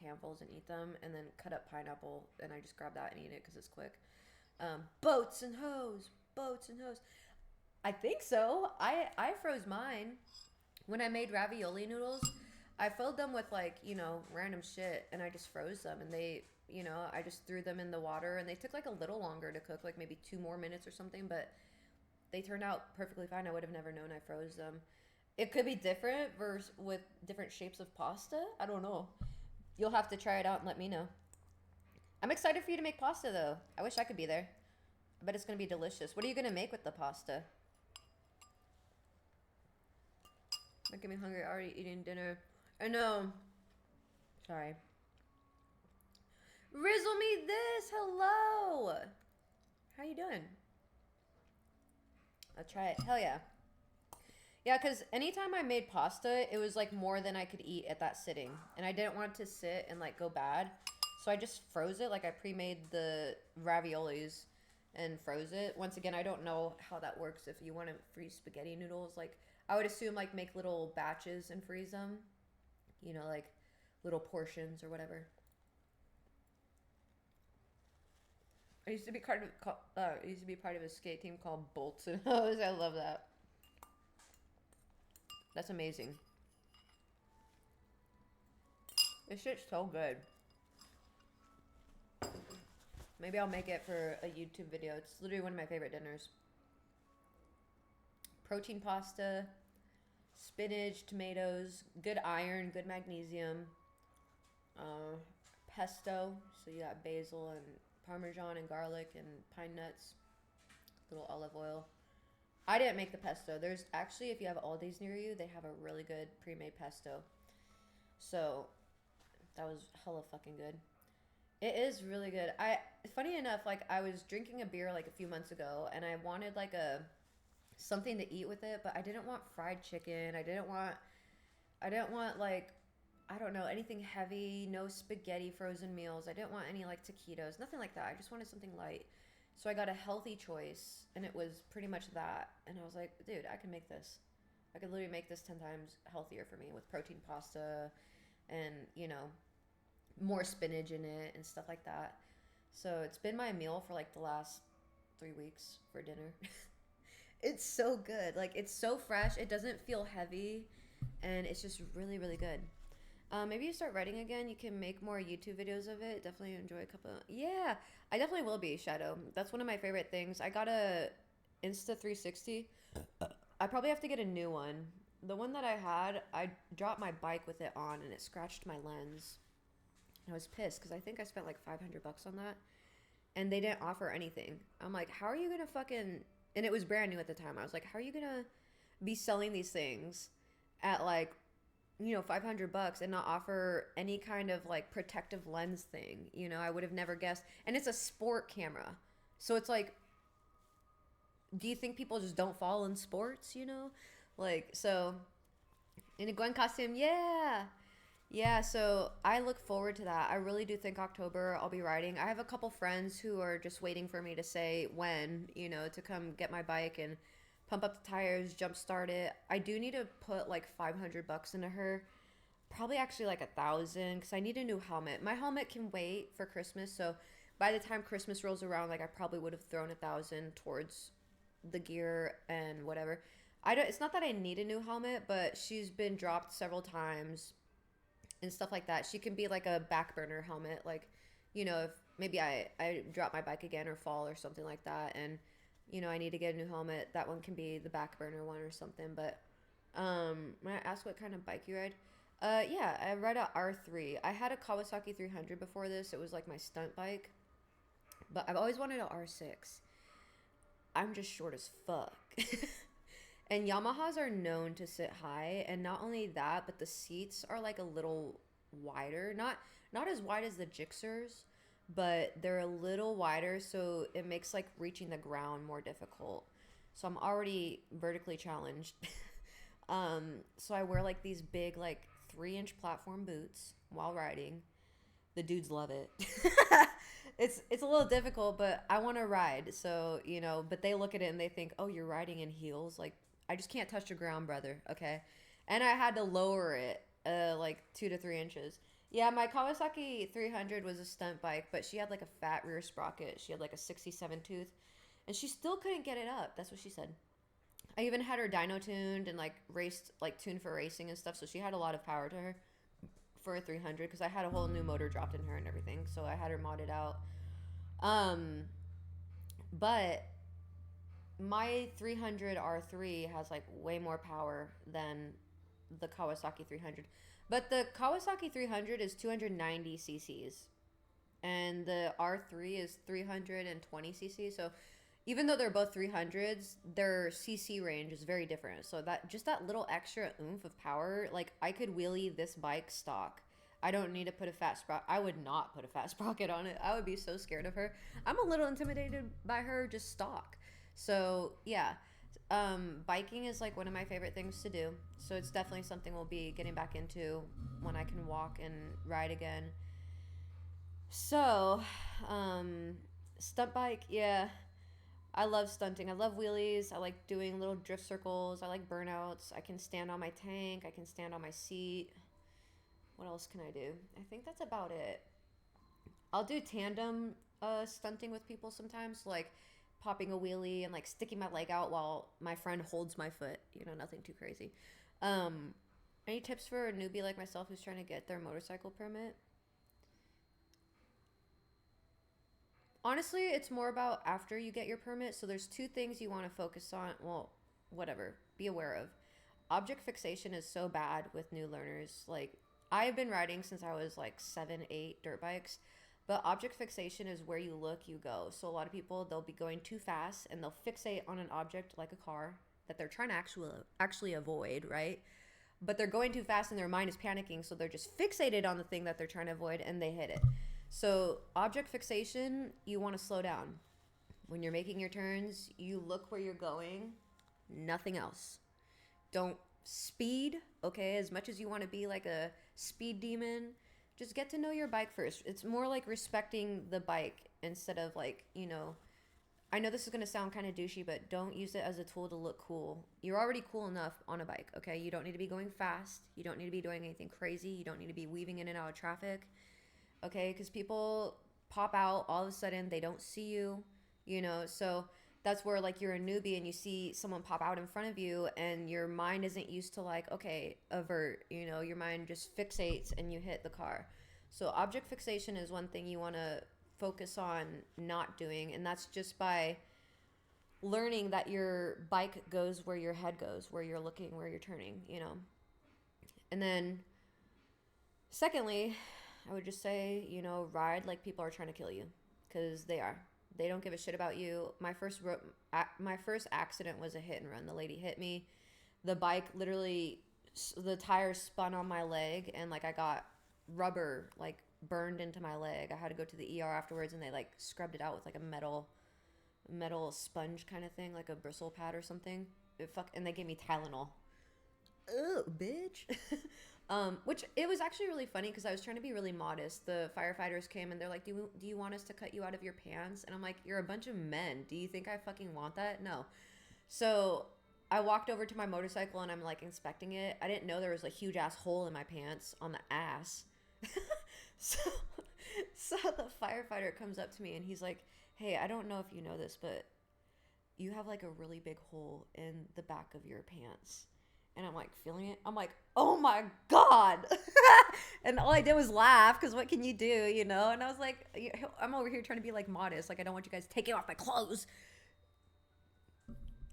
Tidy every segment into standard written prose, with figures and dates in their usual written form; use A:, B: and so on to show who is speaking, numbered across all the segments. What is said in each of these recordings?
A: handfuls and eat them, and then cut up pineapple, and I just grab that and eat it because it's quick. Boats and hoes, boats and hoes. I think so. I froze mine when I made ravioli noodles. I filled them with like random shit, and I just froze them, and they I just threw them in the water, and they took like a little longer to cook, like maybe 2 more minutes or something, but they turned out perfectly fine. I would have never known I froze them. It could be different versus with different shapes of pasta. I don't know. You'll have to try it out and let me know. I'm excited for you to make pasta though. I wish I could be there. I bet it's gonna be delicious. What are you gonna make with the pasta? Making me hungry. Already eating dinner. I know. Sorry. Rizzle me this. Hello. How you doing? I'll try it. Hell yeah. Yeah, because anytime I made pasta, it was like more than I could eat at that sitting. And I didn't want it to sit and like go bad. So I just froze it. Like I pre-made the raviolis and froze it. Once again, I don't know how that works. If you want to freeze spaghetti noodles, like I would assume like make little batches and freeze them. Like little portions or whatever. I used to be part of a skate team called Bolts and Hose. I love that. That's amazing. This shit's so good. Maybe I'll make it for a YouTube video. It's literally one of my favorite dinners. Protein pasta, spinach, tomatoes, good iron, good magnesium, pesto. So you got basil and parmesan and garlic and pine nuts, little olive oil. I didn't make the pesto. There's actually, if you have Aldi's near you, they have a really good pre-made pesto. So that was hella fucking good. It is really good. Funny enough, like I was drinking a beer like a few months ago, and I wanted like something to eat with it, but I didn't want fried chicken. I didn't want like, I don't know, anything heavy, no spaghetti frozen meals. I didn't want any like taquitos, nothing like that. I just wanted something light. So I got a healthy choice, and it was pretty much that. And I was like, dude, I can make this. I could literally make this 10 times healthier for me with protein pasta and, more spinach in it and stuff like that. So it's been my meal for like the last 3 weeks for dinner. It's so good. Like it's so fresh. It doesn't feel heavy, and it's just really, really good. Maybe you start writing again. You can make more YouTube videos of it. Definitely enjoy a couple. Yeah, I definitely will be Shadow. That's one of my favorite things. I got a Insta360. I probably have to get a new one. The one that I had, I dropped my bike with it on, and it scratched my lens. I was pissed because I think I spent like $500 on that, and they didn't offer anything. I'm like, how are you gonna fucking? And it was brand new at the time. I was like, how are you gonna be selling these things at like, $500 and not offer any kind of like protective lens thing? I would have never guessed. And it's a sport camera, so it's like, do you think people just don't fall in sports? Like so. In a Gwen costume, yeah. Yeah, so I look forward to that. I really do think October I'll be riding. I have a couple friends who are just waiting for me to say when, to come get my bike and pump up the tires, jump start it. I do need to put like $500 into her. Probably actually like 1,000 because I need a new helmet. My helmet can wait for Christmas, so by the time Christmas rolls around, like I probably would have thrown 1,000 towards the gear and whatever. I don't. It's not that I need a new helmet, but she's been dropped several times and stuff like that. She can be like a back burner helmet, like, if maybe I drop my bike again or fall or something like that, and I need to get a new helmet, that one can be the back burner one or something. But when I ask what kind of bike you ride, yeah, I ride a R3. I had a Kawasaki 300 before this. It was like my stunt bike, but I've always wanted a R6. I'm just short as fuck. And Yamahas are known to sit high, and not only that, but the seats are like a little wider. Not as wide as the Gixxers, but they're a little wider, so it makes like reaching the ground more difficult. So I'm already vertically challenged. So I wear like these big like 3-inch platform boots while riding. The dudes love it. It's a little difficult, but I want to ride. So, but they look at it and they think, "Oh, you're riding in heels." Like I just can't touch the ground, brother. Okay. And I had to lower it like 2 to 3 inches. Yeah, my Kawasaki 300 was a stunt bike, but she had like a fat rear sprocket. She had like a 67 tooth, and she still couldn't get it up. That's what she said. I even had her dyno tuned and like raced, like tuned for racing and stuff, so she had a lot of power to her for a 300 because I had a whole new motor dropped in her and everything, so I had her modded out. Um, but my 300 R3 has like way more power than the Kawasaki 300. But the Kawasaki 300 is 290 cc's and the R3 is 320 cc's. So even though they're both 300s, their cc range is very different. So that just that little extra oomph of power, like I could wheelie this bike stock. I don't need to put a fat sprocket. I would not put a fat sprocket on it. I would be so scared of her. I'm a little intimidated by her just stock. So yeah, biking is like one of my favorite things to do. So it's definitely something we'll be getting back into when I can walk and ride again. So, stunt bike, yeah. I love stunting. I love wheelies. I like doing little drift circles. I like burnouts. I can stand on my tank. I can stand on my seat. What else can I do? I think that's about it. I'll do tandem stunting with people sometimes, like popping a wheelie and like sticking my leg out while my friend holds my foot. You know, nothing too crazy. Um, any tips for a newbie like myself who's trying to get their motorcycle permit? Honestly, it's more about after you get your permit. So there's two things you want to focus on. Well, whatever. Be aware of. Object fixation is so bad with new learners. Like I've been riding since I was like 7, 8 dirt bikes. But object fixation is where you look, you go. So a lot of people they'll be going too fast and they'll fixate on an object like a car that they're trying to actually avoid, right? But they're going too fast and their mind is panicking, so they're just fixated on the thing that they're trying to avoid and they hit it. So, object fixation, you want to slow down. When you're making your turns, you look where you're going, nothing else. Don't speed, okay? As much as you want to be like a speed demon, just get to know your bike first. It's more like respecting the bike instead of like, I know this is going to sound kind of douchey, but don't use it as a tool to look cool. You're already cool enough on a bike, okay? You don't need to be going fast. You don't need to be doing anything crazy. You don't need to be weaving in and out of traffic, okay? Because people pop out all of a sudden, they don't see you, So that's where like you're a newbie and you see someone pop out in front of you and your mind isn't used to like, okay, avert, your mind just fixates and you hit the car. So object fixation is one thing you want to focus on not doing, and that's just by learning that your bike goes where your head goes, where you're looking, where you're turning. And then secondly, I would just say, ride like people are trying to kill you, because they are. They don't give a shit about you. My first accident was a hit and run. The lady hit me. The bike literally, the tire spun on my leg, and like I got rubber like burned into my leg. I had to go to the ER afterwards, and they like scrubbed it out with like a metal sponge kind of thing, like a bristle pad or something. And they gave me Tylenol. Oh, bitch. Which it was actually really funny because I was trying to be really modest. The firefighters came and they're like, do you want us to cut you out of your pants? And I'm like, you're a bunch of men. Do you think I fucking want that? No. So I walked over to my motorcycle and I'm like inspecting it. I didn't know there was a huge ass hole in my pants on the ass. so, so the firefighter comes up to me and he's like, hey, I don't know if you know this, but you have like a really big hole in the back of your pants. And I'm like feeling it. I'm like, oh my God. And all I did was laugh because what can you do, And I was like, I'm over here trying to be like modest. Like, I don't want you guys taking off my clothes.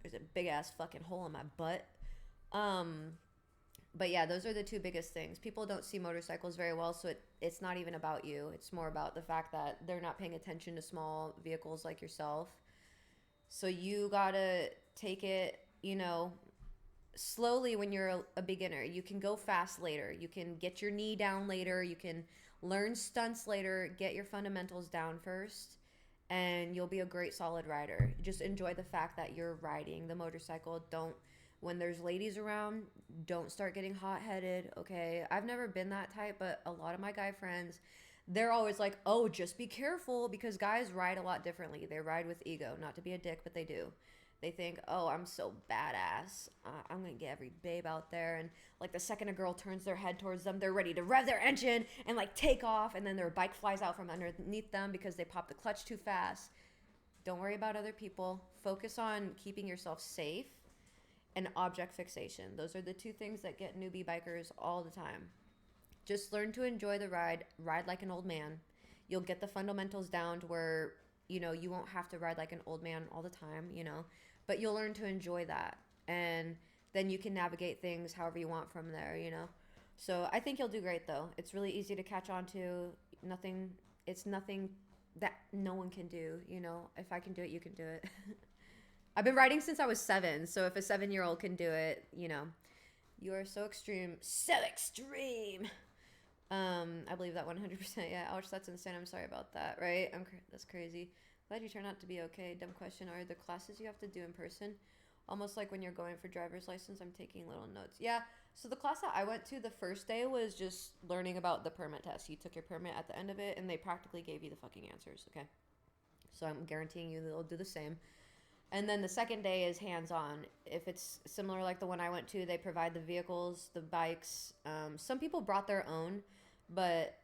A: There's a big ass fucking hole in my butt. But yeah, those are the two biggest things. People don't see motorcycles very well, so it's not even about you. It's more about the fact that they're not paying attention to small vehicles like yourself. So you gotta take it, slowly when you're a beginner. You can go fast later. You can get your knee down later. You can learn stunts later. Get your fundamentals down first, and you'll be a great solid rider. Just enjoy the fact that you're riding the motorcycle. When there's ladies around, don't start getting hot-headed, okay? I've never been that type, but a lot of my guy friends, they're always like, oh, just be careful, because guys ride a lot differently. They ride with ego. Not to be a dick, but they do. They think, oh, I'm so badass. I'm gonna get every babe out there. And like the second a girl turns their head towards them, they're ready to rev their engine and like take off. And then their bike flies out from underneath them because they popped the clutch too fast. Don't worry about other people. Focus on keeping yourself safe and object fixation. Those are the two things that get newbie bikers all the time. Just learn to enjoy the ride. Ride like an old man. You'll get the fundamentals down to where, you won't have to ride like an old man all the time. But you'll learn to enjoy that. And then you can navigate things however you want from there. So I think you'll do great though. It's really easy to catch on to. It's nothing that no one can do. If I can do it, you can do it. I've been riding since I was 7, so if a 7-year-old can do it, you are so extreme. So extreme. I believe that 100%. Yeah, ouch, that's insane. I'm sorry about that, right? That's crazy. Glad you turned out to be okay. Dumb question. Are the classes you have to do in person? Almost like when you're going for driver's license, I'm taking little notes. Yeah, so the class that I went to the first day was just learning about the permit test. You took your permit at the end of it, and they practically gave you the fucking answers, okay? So I'm guaranteeing you they'll do the same. And then the second day is hands-on. If it's similar like the one I went to, they provide the vehicles, the bikes. Some people brought their own, but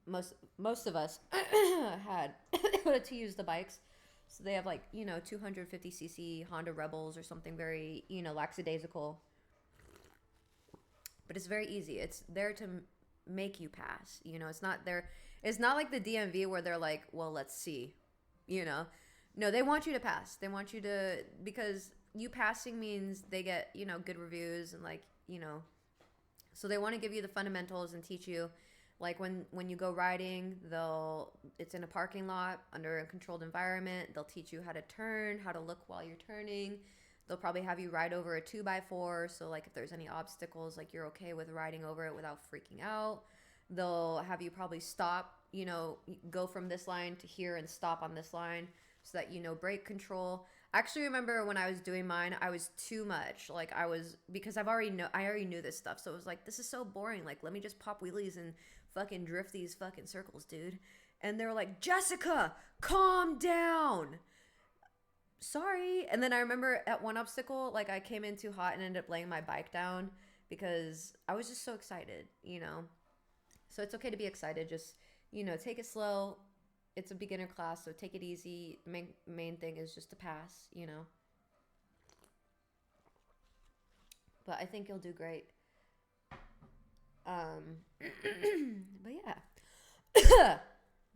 A: most of us had to use the bikes. So they have 250cc Honda Rebels or something very, lackadaisical. But it's very easy. It's there to make you pass. It's not there. It's not like the DMV where they're like, well, let's see, No, they want you to pass. They want you to, because you passing means they get, good reviews and so they want to give you the fundamentals and teach you, like when you go riding, it's in a parking lot under a controlled environment. They'll teach you how to turn, how to look while you're turning. They'll probably have you ride over a 2x4. So if there's any obstacles, you're okay with riding over it without freaking out. They'll have you probably stop, go from this line to here and stop on this line, so that brake control. I actually remember when I was doing mine, I was too much. Because I already knew this stuff. So it was this is so boring. Let me just pop wheelies and fucking drift these fucking circles, dude. And they were like, Jessica, calm down. Sorry. And then I remember at one obstacle, I came in too hot and ended up laying my bike down because I was just so excited, So it's okay to be excited. Just, take it slow. It's a beginner class, so take it easy. Main thing is just to pass, But I think you'll do great. But yeah.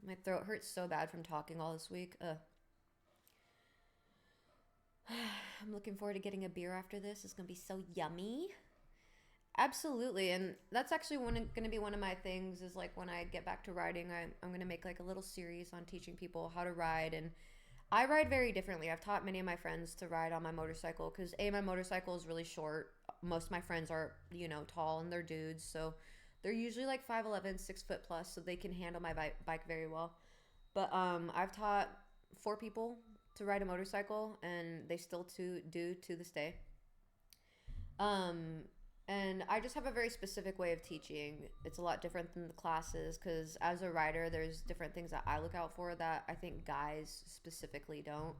A: My throat hurts so bad from talking all this week. I'm looking forward to getting a beer after this. It's going to be so yummy. Absolutely, and that's actually going to be one of my things is when I get back to riding, I'm going to make a little series on teaching people how to ride. And I ride very differently. I've taught many of my friends to ride on my motorcycle because my motorcycle is really short. Most of my friends are, tall and they're dudes, so they're usually 5'11", 6 foot plus, so they can handle my bike very well. But I've taught 4 people to ride a motorcycle, and they still do to this day. And I just have a very specific way of teaching. It's a lot different than the classes because as a rider, there's different things that I look out for that I think guys specifically don't.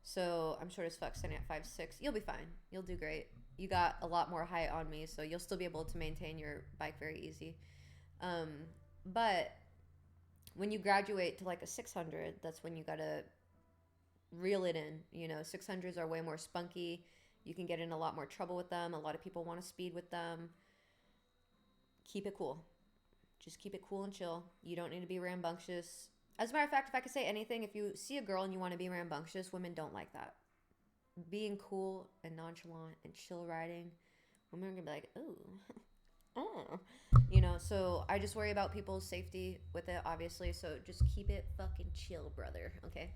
A: So I'm short as fuck, standing at 5'6". You'll be fine. You'll do great. You got a lot more height on me, so you'll still be able to maintain your bike very easy. But when you graduate to a 600, that's when you gotta reel it in. 600s are way more spunky. You can get in a lot more trouble with them. A lot of people want to speed with them. Keep it cool. Just keep it cool and chill. You don't need to be rambunctious. As a matter of fact, if I could say anything, if you see a girl and you want to be rambunctious, women don't like that. Being cool and nonchalant and chill riding, women are going to be like, ooh, oh. So I just worry about people's safety with it, obviously. So just keep it fucking chill, brother, okay?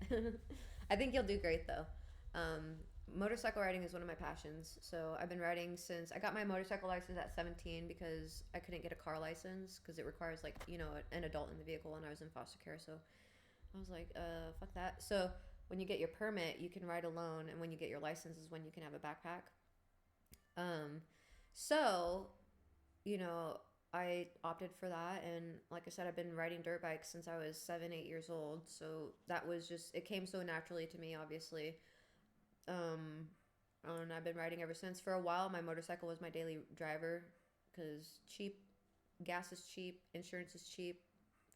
A: I think you'll do great, though. Motorcycle riding is one of my passions. So I've been riding since I got my motorcycle license at 17 because I couldn't get a car license because it requires an adult in the vehicle when I was in foster care. So I was like, fuck that. So when you get your permit, you can ride alone, and when you get your license is when you can have a backpack. So I opted for that, and like I said, I've been riding dirt bikes since I was 7-8 years old. So that was just, it came so naturally to me, obviously. Um, and I've been riding ever since. For a while, my motorcycle was my daily driver because cheap, gas is cheap, insurance is cheap,